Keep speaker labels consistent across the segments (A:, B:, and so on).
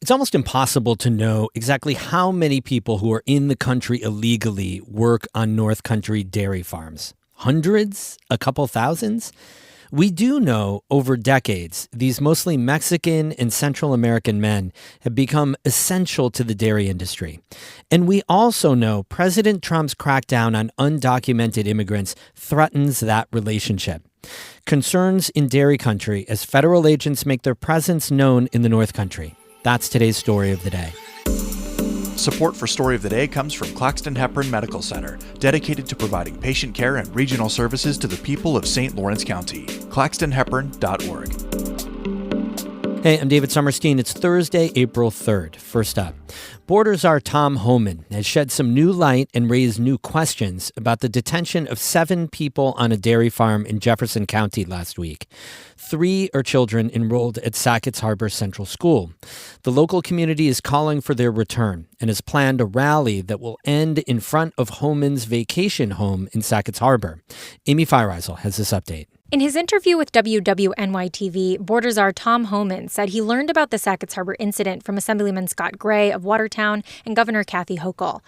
A: It's almost impossible to know exactly how many people who are in the country illegally work on North Country dairy farms. Hundreds? A couple thousands? We do know over decades, these mostly Mexican and Central American men have become essential to the dairy industry. And we also know President Trump's crackdown on undocumented immigrants threatens that relationship. Concerns in dairy country as federal agents make their presence known in the North Country. That's today's story of the day.
B: Support for Story of the Day comes from Claxton Hepburn Medical Center, dedicated to providing patient care and regional services to the people of St. Lawrence County. claxtonhepburn.org.
A: Hey, I'm David Summerstein. It's Thursday, April 3rd. First up, Border Czar Tom Homan has shed some new light and raised new questions about the detention of 7 people on a dairy farm in Jefferson County last week. 3 are children enrolled at Sackett's Harbor Central School. The local community is calling for their return and has planned a rally that will end in front of Homan's vacation home in Sackett's Harbor. Amy Feiereisel has this update.
C: In his interview with WWNY-TV, Border Czar Tom Homan said he learned about the Sackett's Harbor incident from Assemblyman Scott Gray of Watertown and Governor Kathy Hochul.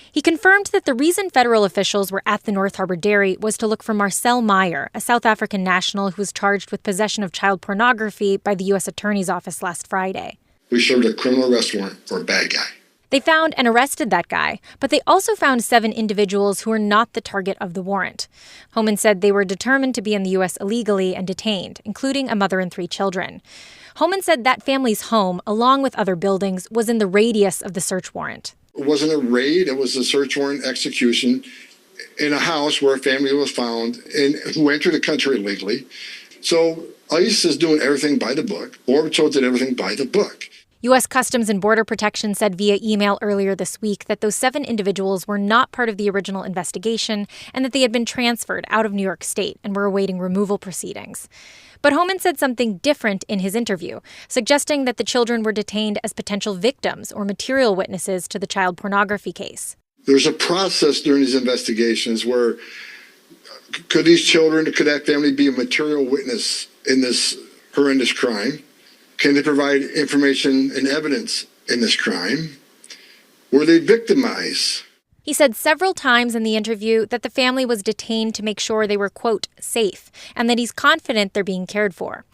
C: He confirmed that the reason federal officials were at the North Harbor Dairy was to look for Marcel Meyer, a South African national who was charged with possession of child pornography by the U.S. Attorney's Office last Friday.
D: We served a criminal arrest warrant for a bad guy.
C: They found and arrested that guy, but they also found 7 individuals who were not the target of the warrant. Homan said they were determined to be in the U.S. illegally and detained, including a mother and 3 children. Homan said that family's home, along with other buildings, was in the radius of the search warrant.
D: It wasn't a raid, it was a search warrant execution in a house where a family was found and who entered the country illegally. So ICE is doing everything by the book. Border Patrol did everything by the book.
C: U.S. Customs and Border Protection said via email earlier this week that those 7 individuals were not part of the original investigation and that they had been transferred out of New York State and were awaiting removal proceedings. But Homan said something different in his interview, suggesting that the children were detained as potential victims or material witnesses to the child pornography case.
D: There's a process during these investigations where could that family be a material witness in this horrendous crime? Can they provide information and evidence in this crime? Were they victimized?
C: He said several times in the interview that the family was detained to make sure they were, quote, safe, and that he's confident they're being cared for.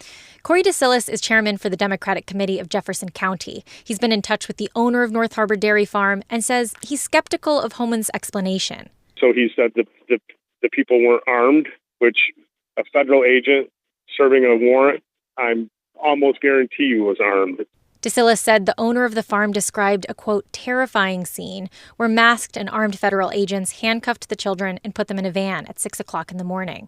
C: Corey DeSillis is chairman for the Democratic Committee of Jefferson County. He's been in touch with the owner of North Harbor Dairy Farm and says he's skeptical of Homan's explanation.
E: So he said the people weren't armed, which a federal agent serving a warrant, I'm almost guarantee you was armed.
C: DeSillis said the owner of the farm described a, quote, terrifying scene where masked and armed federal agents handcuffed the children and put them in a van at 6 o'clock in the morning.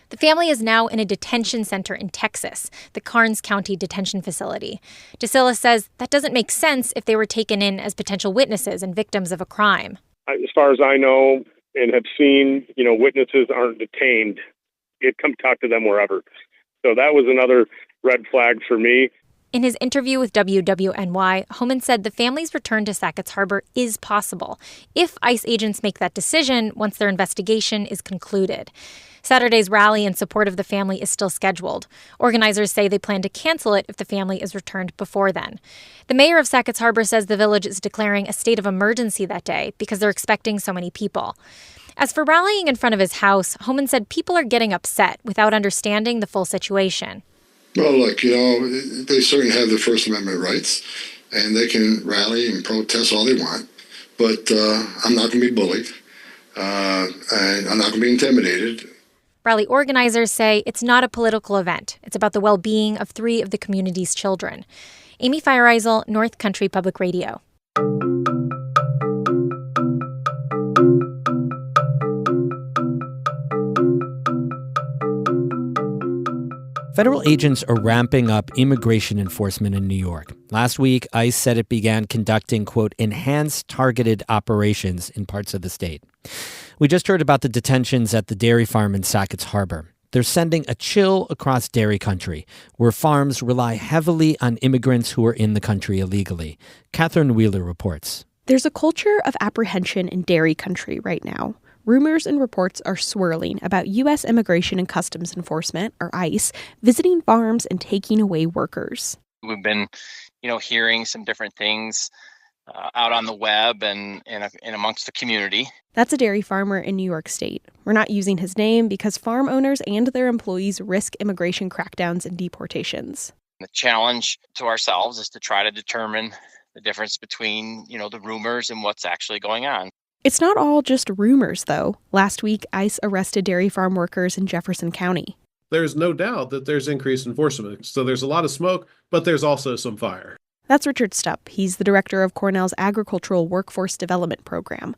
C: The family is now in a detention center in Texas, the Karnes County Detention Facility. DeSillis says that doesn't make sense if they were taken in as potential witnesses and victims of a crime.
E: As far as I know and have seen, witnesses aren't detained. You come talk to them wherever. So that was another red flag for me.
C: In his interview with WWNY, Homan said the family's return to Sackett's Harbor is possible if ICE agents make that decision once their investigation is concluded. Saturday's rally in support of the family is still scheduled. Organizers say they plan to cancel it if the family is returned before then. The mayor of Sackett's Harbor says the village is declaring a state of emergency that day because they're expecting so many people. As for rallying in front of his house, Homan said people are getting upset without understanding the full situation.
D: Well, look, they certainly have the First Amendment rights, and they can rally and protest all they want. But I'm not going to be bullied, and I'm not going to be intimidated.
C: Rally organizers say it's not a political event. It's about the well-being of 3 of the community's children. Amy Feiereisel, North Country Public Radio.
A: Federal agents are ramping up immigration enforcement in New York. Last week, ICE said it began conducting, quote, enhanced targeted operations in parts of the state. We just heard about the detentions at the dairy farm in Sackett's Harbor. They're sending a chill across dairy country, where farms rely heavily on immigrants who are in the country illegally. Catherine Wheeler reports.
F: There's a culture of apprehension in dairy country right now. Rumors and reports are swirling about U.S. Immigration and Customs Enforcement, or ICE, visiting farms and taking away workers.
G: We've been, hearing some different things out on the web and amongst the community.
F: That's a dairy farmer in New York State. We're not using his name because farm owners and their employees risk immigration crackdowns and deportations.
G: The challenge to ourselves is to try to determine the difference between, the rumors and what's actually going on.
F: It's not all just rumors, though. Last week, ICE arrested dairy farm workers in Jefferson County.
H: There's no doubt that there's increased enforcement. So there's a lot of smoke, but there's also some fire.
F: That's Richard Stupp. He's the director of Cornell's Agricultural Workforce Development Program.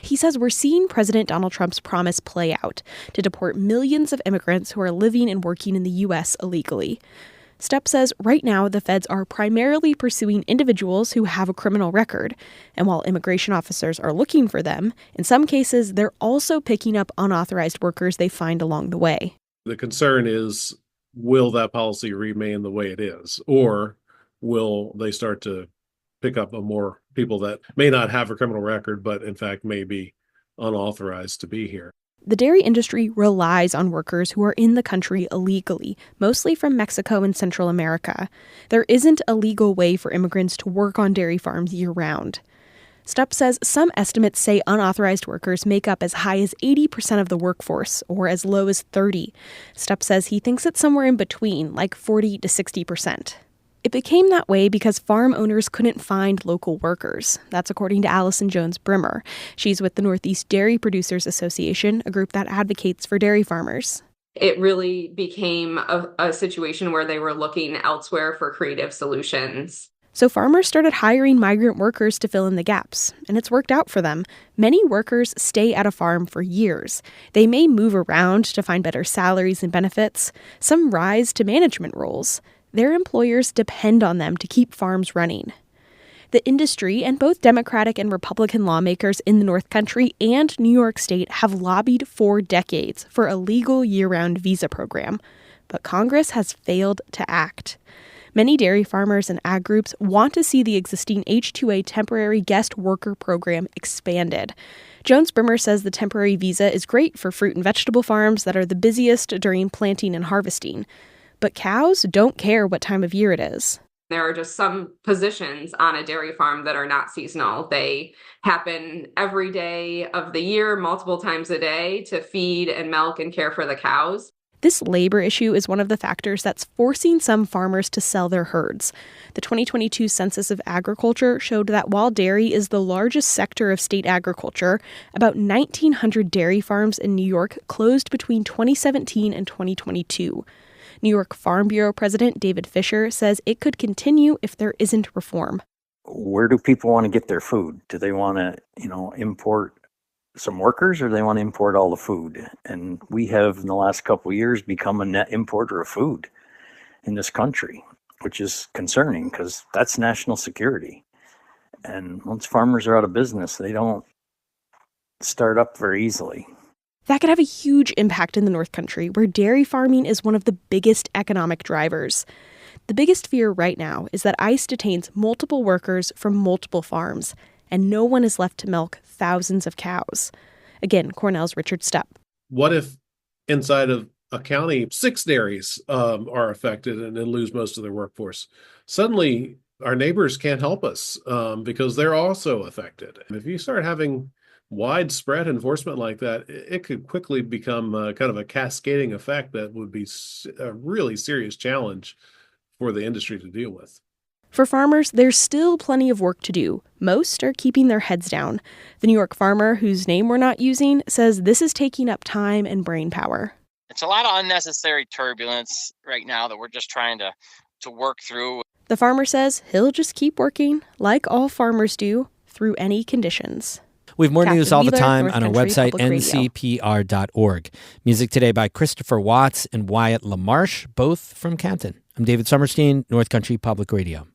F: He says we're seeing President Donald Trump's promise play out to deport millions of immigrants who are living and working in the U.S. illegally. Stupp says right now the feds are primarily pursuing individuals who have a criminal record. And while immigration officers are looking for them, in some cases they're also picking up unauthorized workers they find along the way.
H: The concern is, will that policy remain the way it is? Or will they start to pick up more people that may not have a criminal record, but in fact may be unauthorized to be here?
F: The dairy industry relies on workers who are in the country illegally, mostly from Mexico and Central America. There isn't a legal way for immigrants to work on dairy farms year-round. Stupp says some estimates say unauthorized workers make up as high as 80% of the workforce, or as low as 30%. Stupp says he thinks it's somewhere in between, like 40 to 60%. It became that way because farm owners couldn't find local workers. That's according to Allison Jones-Brimmer. She's with the Northeast Dairy Producers Association, a group that advocates for dairy farmers.
I: It really became a situation where they were looking elsewhere for creative solutions.
F: So farmers started hiring migrant workers to fill in the gaps, and it's worked out for them. Many workers stay at a farm for years. They may move around to find better salaries and benefits. Some rise to management roles. Their employers depend on them to keep farms running. The industry and both Democratic and Republican lawmakers in the North Country and New York State have lobbied for decades for a legal year-round visa program. But Congress has failed to act. Many dairy farmers and ag groups want to see the existing H-2A temporary guest worker program expanded. Jones-Brimmer says the temporary visa is great for fruit and vegetable farms that are the busiest during planting and harvesting. But cows don't care what time of year it is.
I: There are just some positions on a dairy farm that are not seasonal. They happen every day of the year, multiple times a day, to feed and milk and care for the cows.
F: This labor issue is one of the factors that's forcing some farmers to sell their herds. The 2022 Census of Agriculture showed that while dairy is the largest sector of state agriculture, about 1,900 dairy farms in New York closed between 2017 and 2022. New York Farm Bureau President David Fisher says it could continue if there isn't reform.
J: Where do people want to get their food? Do they want to, import some workers, or do they want to import all the food? And we have, in the last couple of years, become a net importer of food in this country, which is concerning because that's national security. And once farmers are out of business, they don't start up very easily.
F: That could have a huge impact in the North Country, where dairy farming is one of the biggest economic drivers. The biggest fear right now is that ICE detains multiple workers from multiple farms, and no one is left to milk thousands of cows. Again, Cornell's Richard Stupp.
H: What if inside of a county, 6 dairies are affected and lose most of their workforce? Suddenly, our neighbors can't help us because they're also affected. And if you start having widespread enforcement like that, it could quickly become kind of a cascading effect that would be a really serious challenge for the industry to deal with.
F: For farmers, there's still plenty of work to do. Most are keeping their heads down. The New York farmer, whose name we're not using, says this is taking up time and brain power.
G: It's a lot of unnecessary turbulence right now that we're just trying to work through.
F: The farmer says he'll just keep working, like all farmers do, through any conditions.
A: We have more
F: Captain
A: news all the
F: Wheeler,
A: time
F: North
A: on our
F: Country
A: website,
F: Public Radio.
A: ncpr.org. Music today by Christopher Watts and Wyatt LaMarche, both from Canton. I'm David Summerstein, North Country Public Radio.